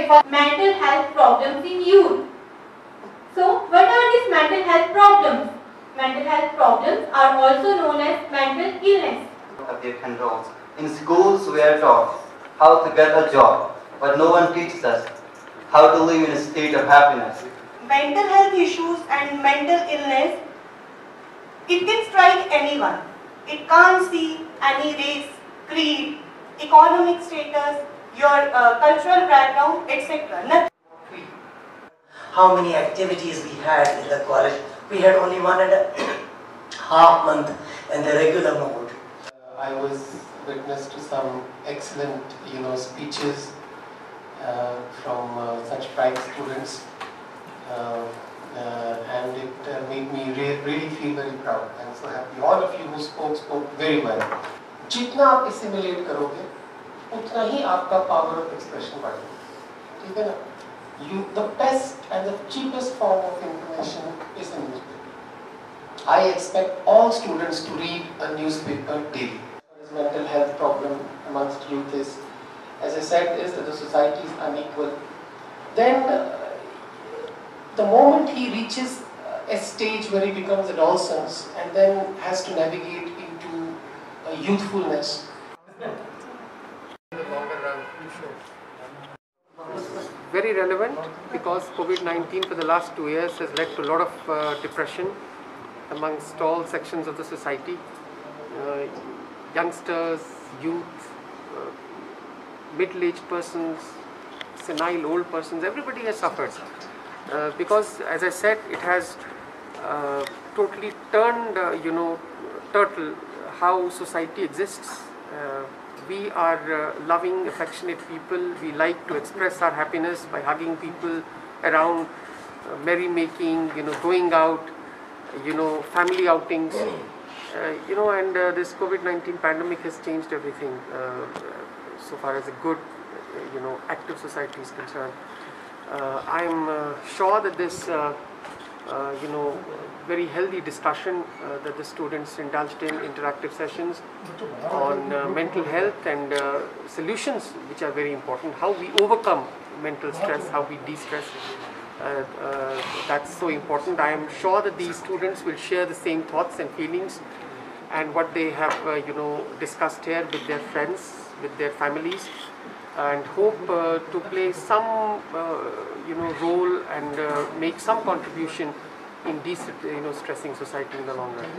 for mental health problems in youth. So, what are these mental health problems? Mental health problems are also known as mental illness. Different roles. In schools, we are taught how to get a job, but no one teaches us how to live in a state of happiness. Mental health issues and mental illness, it can strike anyone. It can't see any race, creed, economic status, your cultural background, etc. How many activities we had in the college? We had only 1.5 months in the regular mode. I was witness to some excellent, speeches from such bright students, and it made me really feel very proud. I'm so happy. All of you who spoke very well. जितना आप assimilate करोगे, उतना ही आपका power of expression बढ़ेगा. ठीक है ना? The best and the cheapest form of information is a newspaper. I expect all students to read a newspaper daily. Mental health problem amongst youth is, as I said, is that the society is unequal. Then the moment he reaches a stage where he becomes adolescence and then has to navigate into a youthfulness. Very relevant because COVID-19 for the last 2 years has led to a lot of depression amongst all sections of the society. Youngsters, youth, middle-aged persons, senile old persons, everybody has suffered because, as I said, it has totally turned, turtle how society exists. We are loving, affectionate people. We like to express our happiness by hugging people around, merrymaking, going out, family outings. And this COVID-19 pandemic has changed everything so far as a good, active society is concerned. I'm sure that this, very healthy discussion that the students indulged in, interactive sessions on mental health and solutions which are very important, how we overcome mental stress, how we de-stress. That's so important. I am sure that these students will share the same thoughts and feelings and what they have discussed here with their friends, with their families, and hope to play some role and make some contribution in stressing society in the long run.